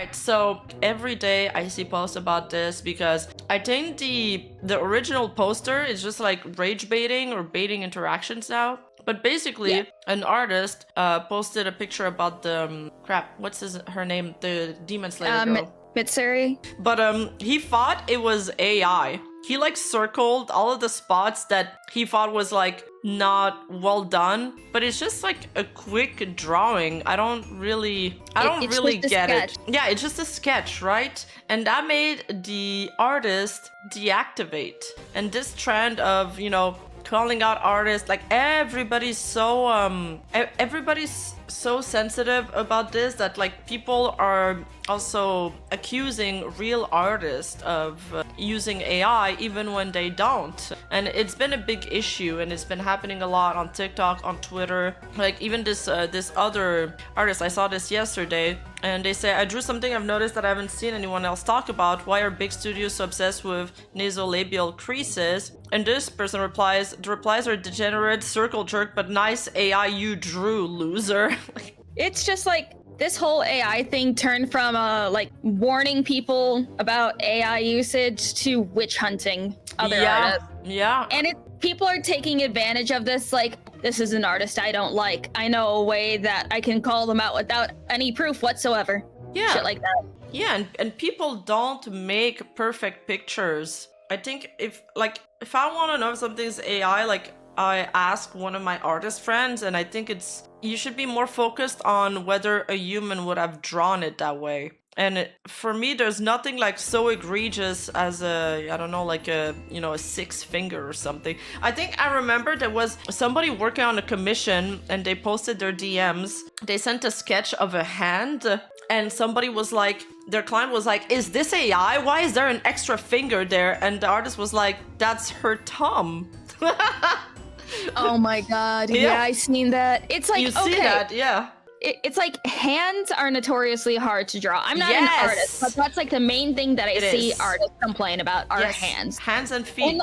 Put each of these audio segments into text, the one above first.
right, so every day I see posts about this because I think the original poster is just like rage baiting or baiting interactions now. But basically, an artist posted a picture about the what's her name? The Demon Slayer girl. Mitsuri. But he thought it was AI. He like circled all of the spots that he thought was like not well done, but it's just like a quick drawing. I don't really get it. Yeah, it's just a sketch, right? And that made the artist deactivate. And this trend of, you know, calling out artists, like everybody's so sensitive about this that like people are also accusing real artists of using AI even when they don't. And it's been a big issue, and it's been happening a lot on TikTok, on Twitter. Like even this other artist, I saw this yesterday, and they say, I drew something I've noticed that I haven't seen anyone else talk about. Why are big studios so obsessed with nasolabial creases? And this person replies, the replies are degenerate, circle jerk, but nice AI you drew, loser. It's just like this whole AI thing turned from like warning people about AI usage to witch hunting other artists. Yeah. And people are taking advantage of this, like, this is an artist I don't like. I know a way that I can call them out without any proof whatsoever. Yeah. Shit like that. Yeah, and people don't make perfect pictures. I think if I want to know if something's AI, like I ask one of my artist friends, and I think you should be more focused on whether a human would have drawn it that way. And for me, there's nothing like so egregious as a 6 finger or something. I think I remember there was somebody working on a commission, and they posted their DMs. They sent a sketch of a hand, and somebody was like, their client was like, is this AI? Why is there an extra finger there? And the artist was like, that's her thumb. Oh my god. Yeah, I seen that. It's like, you see that, yeah. It's like hands are notoriously hard to draw. I'm not an artist, but that's like the main thing that I see artists complain about are hands. Hands and feet,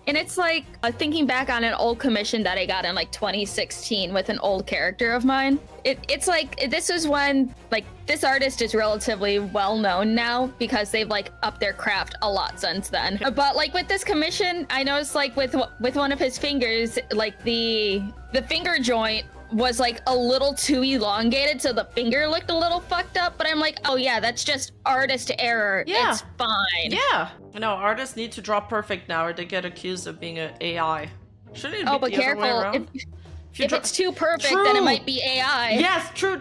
And it's like thinking back on an old commission that I got in like 2016 with an old character of mine. It's like this is when like this artist is relatively well known now because they've like upped their craft a lot since then. But like with this commission, I noticed like with one of his fingers, like the finger joint was like a little too elongated, so the finger looked a little fucked up. But I'm like, oh yeah, that's just artist error. Yeah. It's fine. Yeah. No, artists need to draw perfect now, or they get accused of being an AI. Shouldn't it be but the other way careful. around? If it's too perfect, then it might be AI. Yes, true.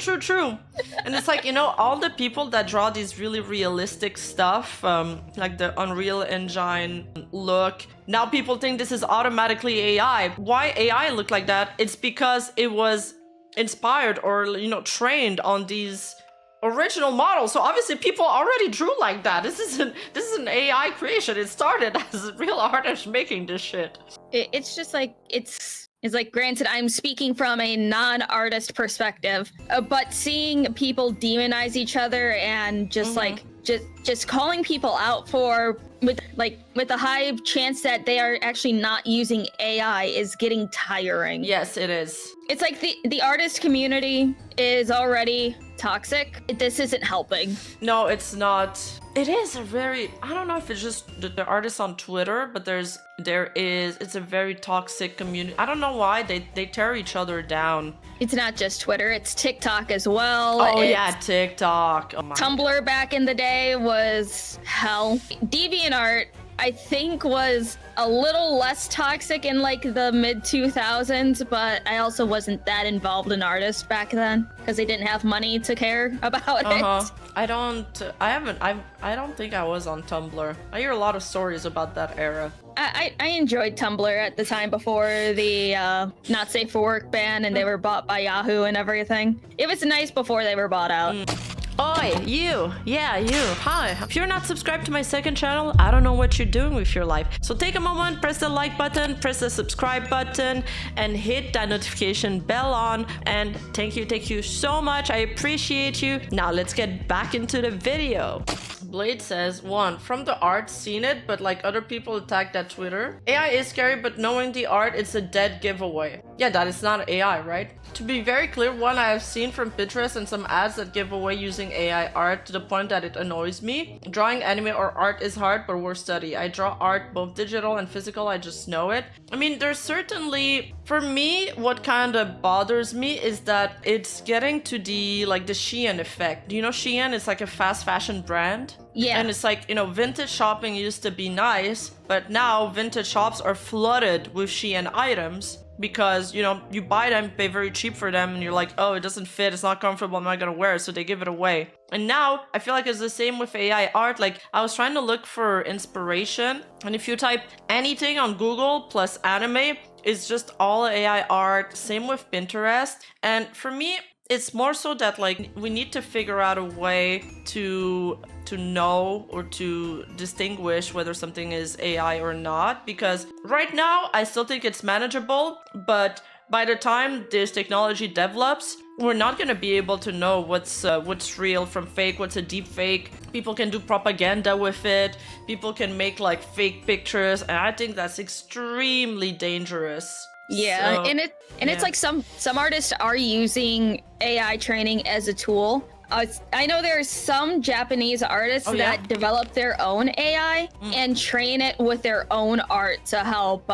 And it's like, you know, all the people that draw these really realistic stuff, like the Unreal Engine look, now people think this is automatically AI. Why AI look like that? It's because it was inspired or, you know, trained on these original models. So obviously people already drew like that. This is an AI creation. It started as real artists making this shit. It's just like, it's like, granted, I'm speaking from a non-artist perspective, but seeing people demonize each other and just like just calling people out with a high chance that they are actually not using AI is getting tiring. Yes, it is. It's like the artist community is already toxic. This isn't helping. No, it's not. It is a very, I don't know if it's just the artists on Twitter, but it's a very toxic community. I don't know why they tear each other down. It's not just Twitter, it's TikTok as well. Oh yeah, TikTok. Oh my Tumblr back in the day was hell. DeviantArt, I think, was a little less toxic in like the mid 2000s, but I also wasn't that involved in artists back then because they didn't have money to care about it. I don't think I was on Tumblr. I hear a lot of stories about that era. I enjoyed Tumblr at the time before the not safe for work ban and they were bought by Yahoo and everything. It was nice before they were bought out. Oi, you. Yeah, you. Hi. If you're not subscribed to my second channel, I don't know what you're doing with your life. So take a moment, press the like button, press the subscribe button, and hit that notification bell on. And thank you so much. I appreciate you. Now let's get back into the video. Blade says, 1, from the art, seen it, but like other people attacked that Twitter. AI is scary, but knowing the art, it's a dead giveaway. yeah, that is not AI, right? To be very clear, one I have seen from Pinterest and some ads that give away using AI art to the point that it annoys me. Drawing anime or art is hard, but worth study. I draw art, both digital and physical, I just know it. I mean, there's certainly, for me, what kind of bothers me is that it's getting to the, like, the Shein effect. Do you know Shein? It's like a fast fashion brand. Yeah. And it's like, you know, vintage shopping used to be nice, but now vintage shops are flooded with Shein items because, you know, you buy them, pay very cheap for them, and you're like, oh, it doesn't fit, it's not comfortable, I'm not gonna wear it, so they give it away. And now, I feel like it's the same with AI art. Like, I was trying to look for inspiration, and if you type anything on Google plus anime, it's just all AI art, same with Pinterest. And for me, it's more so that, like, we need to figure out a way to know or to distinguish whether something is AI or not, because right now I still think it's manageable, but by the time this technology develops, we're not going to be able to know what's real from fake, what's a deep fake. People can do propaganda with it. People can make like fake pictures, and I think that's extremely dangerous. Yeah, So, and it's like some artists are using AI training as a tool. I know there's some Japanese artists that develop their own AI and train it with their own art to help,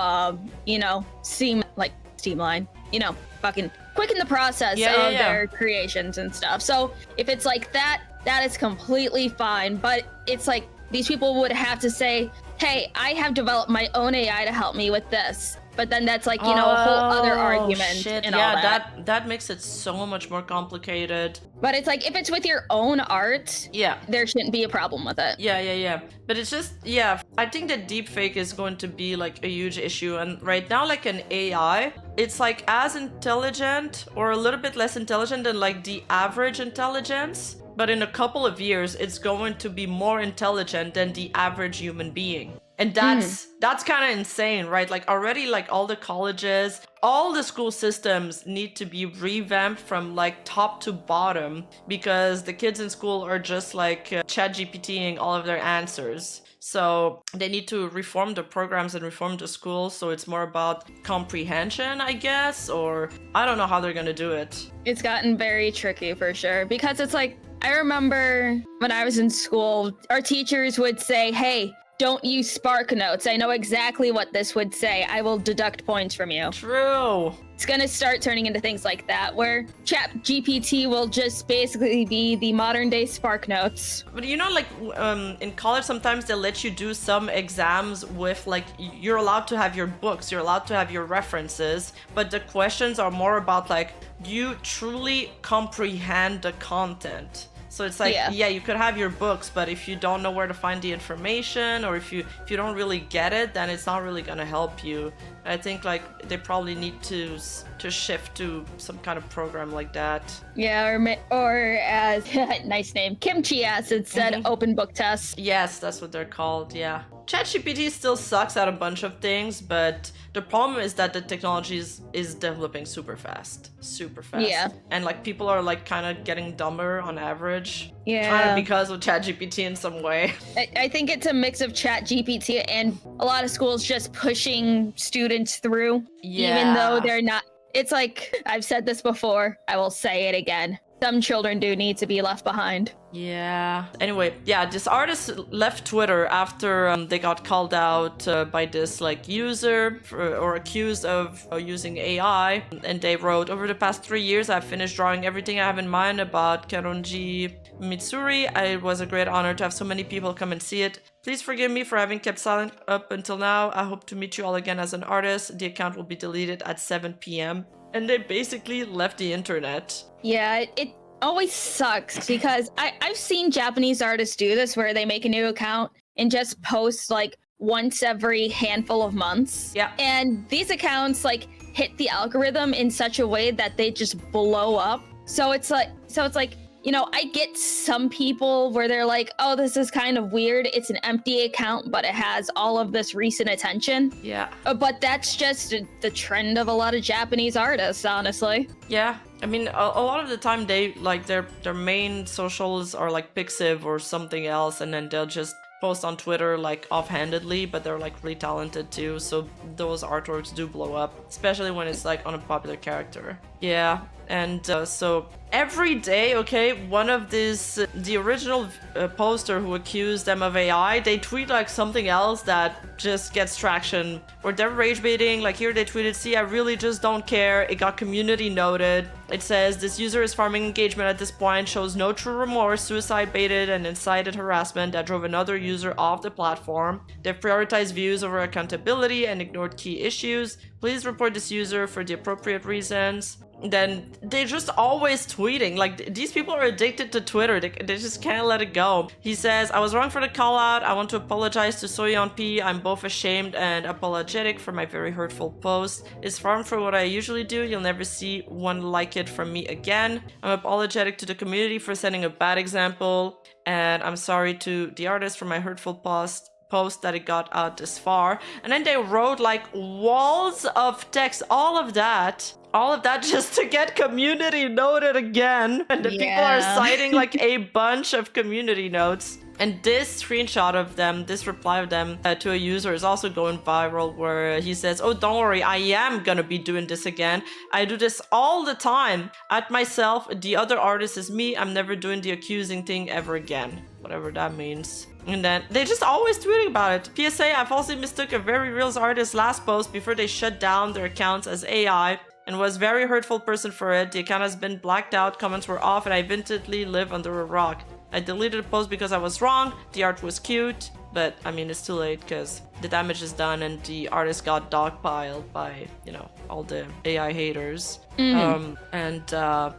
you know, streamline, you know, fucking quicken the process of their creations and stuff. So if it's like that, that is completely fine. But it's like these people would have to say, hey, I have developed my own AI to help me with this. But then that's like, you know, a whole other argument shit. and all that. That makes it so much more complicated. But it's like, if it's with your own art, there shouldn't be a problem with it. Yeah. But it's just, I think that deepfake is going to be like a huge issue. And right now, like an AI, it's like as intelligent or a little bit less intelligent than like the average intelligence. But in a couple of years, it's going to be more intelligent than the average human being. And that's kind of insane, right? Like already, like all the colleges, all the school systems need to be revamped from like top to bottom, because the kids in school are just like ChatGPTing all of their answers. So they need to reform the programs and reform the schools, so it's more about comprehension, I guess, or I don't know how they're gonna do it. It's gotten very tricky for sure, because it's like, I remember when I was in school, our teachers would say, hey, don't use Spark Notes. I know exactly what this would say. I will deduct points from you. True. It's gonna start turning into things like that, where ChatGPT will just basically be the modern day Spark Notes. But you know, like in college, sometimes they'll let you do some exams with like, you're allowed to have your books, you're allowed to have your references, but the questions are more about like, do you truly comprehend the content? So it's like, you could have your books, but if you don't know where to find the information, or if you don't really get it, then it's not really gonna help you. I think like they probably need to shift to some kind of program like that. Yeah, or as nice name, Kimchi Acid said, open book tests. Yes, that's what they're called. Yeah. ChatGPT still sucks at a bunch of things, but the problem is that the technology is developing super fast. Yeah. And like people are like kind of getting dumber on average. Yeah. Kind of because of ChatGPT in some way. I think it's a mix of ChatGPT and a lot of schools just pushing students through, even though they're not. It's like, I've said this before, I will say it again. Some children do need to be left behind. Yeah. Anyway, this artist left Twitter after they got called out by this like user or accused of using AI. And they wrote, over the past 3 years, I've finished drawing everything I have in mind about Keronji Mitsuri. It was a great honor to have so many people come and see it. Please forgive me for having kept silent up until now. I hope to meet you all again as an artist. The account will be deleted at 7 p.m. And they basically left the internet. Yeah, it always sucks because I've seen Japanese artists do this where they make a new account and just post like once every handful of months. Yeah. And these accounts like hit the algorithm in such a way that they just blow up. So it's like, you know, I get some people where they're like, oh, this is kind of weird. It's an empty account, but it has all of this recent attention. Yeah. But that's just the trend of a lot of Japanese artists, honestly. Yeah. I mean, a lot of the time they like their main socials are like Pixiv or something else, and then they'll just post on Twitter like offhandedly, but they're like really talented too. So those artworks do blow up, especially when it's like on a popular character. Yeah. And so every day, okay, one of these, the original poster who accused them of AI, they tweet like something else that just gets traction. Or they're rage baiting, like here they tweeted, see, I really just don't care. It got community noted. It says, this user is farming engagement at this point, shows no true remorse, suicide baited and incited harassment that drove another user off the platform. They've prioritized views over accountability and ignored key issues. Please report this user for the appropriate reasons. Then they're just always tweeting. Like, these people are addicted to Twitter. They just can't let it go. He says, I was wrong for the call out. I want to apologize to Soyeon P. I'm both ashamed and apologetic for my very hurtful post. It's far from what I usually do. You'll never see one like it from me again. I'm apologetic to the community for setting a bad example. And I'm sorry to the artist for my hurtful post that it got out this far. And then they wrote like walls of text, all of that just to get community noted again. And the people are citing like a bunch of community notes. And this screenshot of them, this reply of them to a user is also going viral, where he says, oh, don't worry, I am gonna be doing this again. I do this all the time. At myself, the other artist is me. I'm never doing the accusing thing ever again. Whatever that means. And then they just always tweeting about it. PSA, I falsely mistook a very real artist's last post before they shut down their accounts as AI and was very hurtful person for it. The account has been blacked out, comments were off, and I vintage live under a rock. I deleted the post because I was wrong. The art was cute, but I mean, it's too late because the damage is done and the artist got dogpiled by, you know, all the AI haters. Yeah,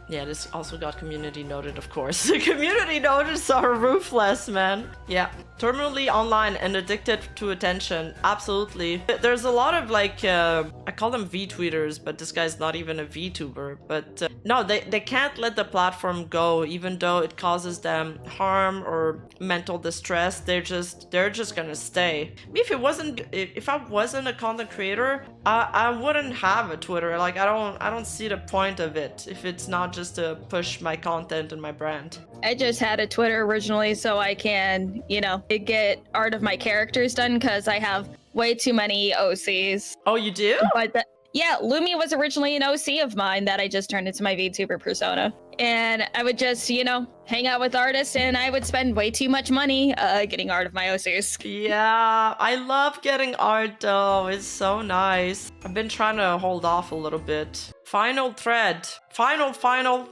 this also got community noted, of course. The community notice are ruthless, man. Yeah. Terminally online and addicted to attention. Absolutely. There's a lot of like, I call them V-tweeters, but this guy's not even a VTuber. But no, they can't let the platform go, even though it causes them harm or mental distress. They're just gonna stay. If I wasn't a content creator, I wouldn't have a Twitter. Like, I don't see the point of it if it's not just to push my content and my brand. I just had a Twitter originally so I can, you know, get art of my characters done because I have way too many OCs. Oh, you do? But yeah, Lumi was originally an OC of mine that I just turned into my VTuber persona. And I would just, you know, hang out with artists and I would spend way too much money getting art of my OCs. Yeah, I love getting art though. It's so nice. I've been trying to hold off a little bit. Final thread. Final thread.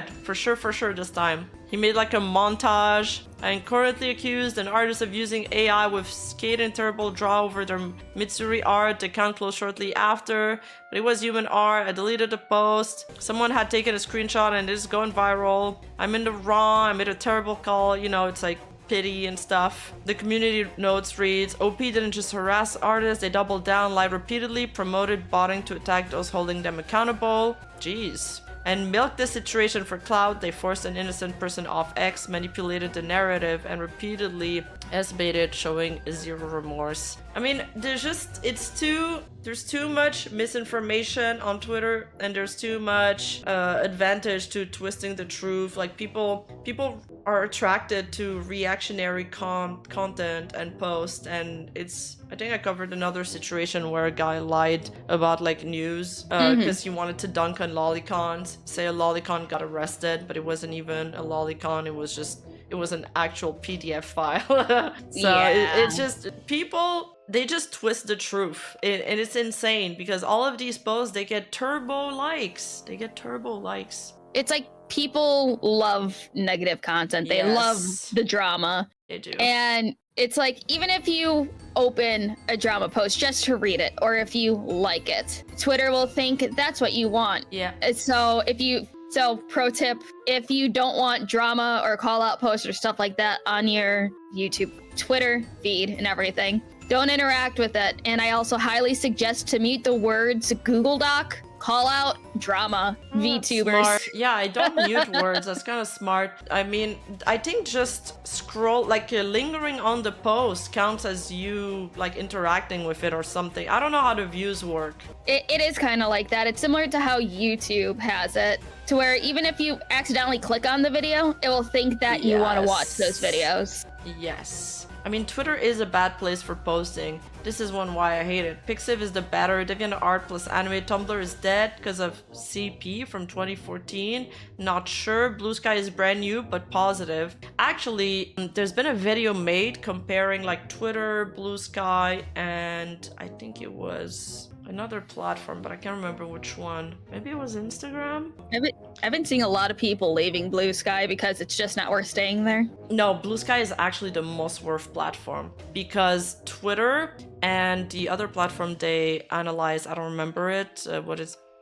For sure this time. He made like a montage. I am currently accused an artist of using AI with Skate and Terrible draw over their Mitsuri art. The account closed shortly after, but it was human art. I deleted the post. Someone had taken a screenshot and it is going viral. I'm in the wrong. I made a terrible call. You know, it's like pity and stuff. The community notes reads, OP didn't just harass artists, they doubled down, lied repeatedly, promoted botting to attack those holding them accountable. Jeez. And milked the situation for Clout. They forced an innocent person off X, manipulated the narrative, and repeatedly S-baited, showing zero remorse. I mean, there's too much misinformation on Twitter, and there's too much advantage to twisting the truth. Like, people are attracted to reactionary content and posts, and I think I covered another situation where a guy lied about like news because he wanted to dunk on lolicons. Say a lolicon got arrested, but it wasn't even a lolicon. It was an actual PDF file. It's just people, they just twist the truth, and it's insane because all of these posts, they get turbo likes. It's like people love negative content. They love the drama. They do. And it's like, even if you open a drama post just to read it, or if you like it, Twitter will think that's what you want. Yeah. So pro tip, if you don't want drama or call out posts or stuff like that on your YouTube, Twitter feed and everything, don't interact with it. And I also highly suggest to mute the words Google Doc, call out drama, VTubers. Smart. Yeah, I don't mute words. That's kind of smart. I mean, I think just scroll, like lingering on the post counts as you like interacting with it or something. I don't know how the views work. It is kind of like that. It's similar to how YouTube has it, to where even if you accidentally click on the video, it will think that you want to watch those videos. Yes. I mean, Twitter is a bad place for posting. This is one why I hate it. Pixiv is the better. DeviantArt plus anime. Tumblr is dead because of CP from 2014. Not sure. Blue Sky is brand new, but positive. Actually, there's been a video made comparing like Twitter, Blue Sky, and I think it was another platform, but I can't remember which one. Maybe it was Instagram? I've been seeing a lot of people leaving Blue Sky because it's just not worth staying there. No, Blue Sky is actually the most worth platform because Twitter and the other platform they analyze, I don't remember it,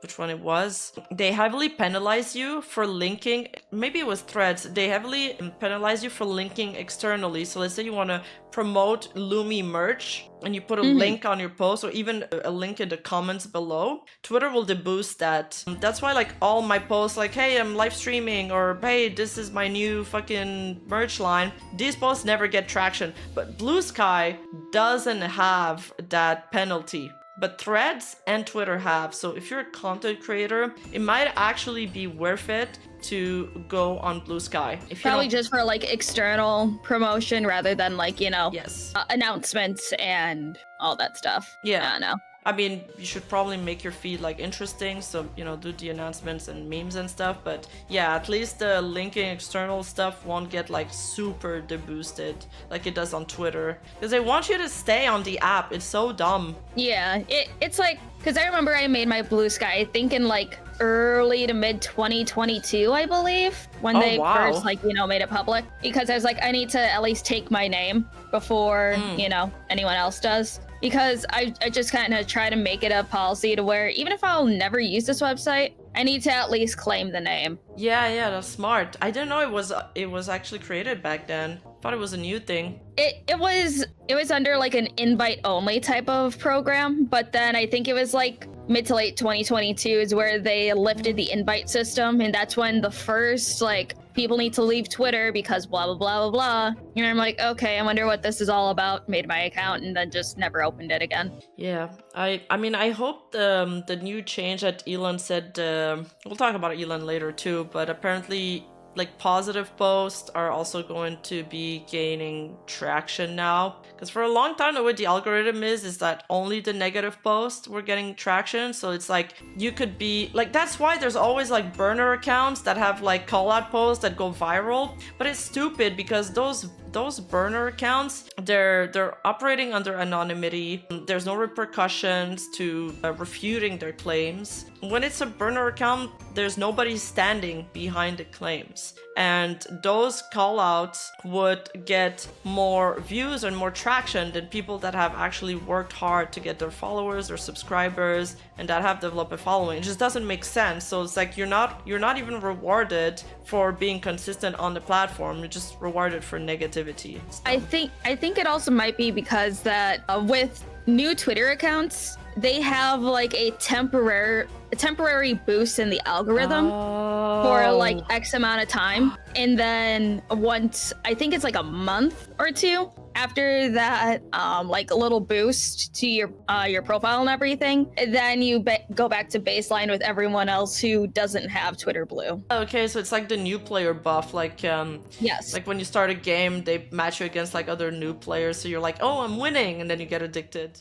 which one it was. They heavily penalize you for linking, maybe it was Threads, they heavily penalize you for linking externally. So let's say you want to promote Lumi merch and you put a link on your post or even a link in the comments below, Twitter will deboost that. That's why like all my posts like, hey, I'm live streaming, or hey, this is my new fucking merch line, these posts never get traction. But Blue Sky doesn't have that penalty. But Threads and Twitter have. So if you're a content creator, it might actually be worth it to go on Blue Sky. If Probably just for like external promotion rather than like, you know, announcements and all that stuff. Yeah. I don't know. I mean, you should probably make your feed like interesting, so you know, do the announcements and memes and stuff. But yeah, at least the linking external stuff won't get like super deboosted like it does on Twitter, because they want you to stay on the app. It's so dumb. Yeah, it's like, because I remember I made my Blue Sky, I think in like early to mid 2022, I believe, when they first like, you know, made it public, because I was like, I need to at least take my name before you know, anyone else does. Because I just kind of try to make it a policy to where even if I'll never use this website, I need to at least claim the name. Yeah, that's smart. I didn't know it was actually created back then. Thought it was a new thing. It was under like an invite only type of program, but then I think it was like mid to late 2022 is where they lifted the invite system, and that's when the first like people need to leave Twitter because blah blah blah blah blah. And I'm like, okay, I wonder what this is all about. Made my account and then just never opened it again. Yeah, I mean, I hope the new change that Elon said. We'll talk about Elon later too, but apparently, like positive posts are also going to be gaining traction now, because for a long time the way the algorithm is that only the negative posts were getting traction. So it's like you could be like, that's why there's always like burner accounts that have like call out posts that go viral, but it's stupid because those burner accounts, they're operating under anonymity. There's no repercussions to refuting their claims. When it's a burner account, there's nobody standing behind the claims. And those callouts would get more views and more traction than people that have actually worked hard to get their followers or subscribers and that have developed a following. It just doesn't make sense. So it's like you're not even rewarded for being consistent on the platform. You're just rewarded for negativity. I think it also might be because that with new Twitter accounts, they have like a temporary boost in the algorithm for like X amount of time, and then once, I think it's like a month or two after that, like a little boost to your profile and everything, then you go back to baseline with everyone else who doesn't have Twitter Blue. Okay, so it's like the new player buff, like yes, like when you start a game, they match you against like other new players, so you're like, oh, I'm winning, and then you get addicted.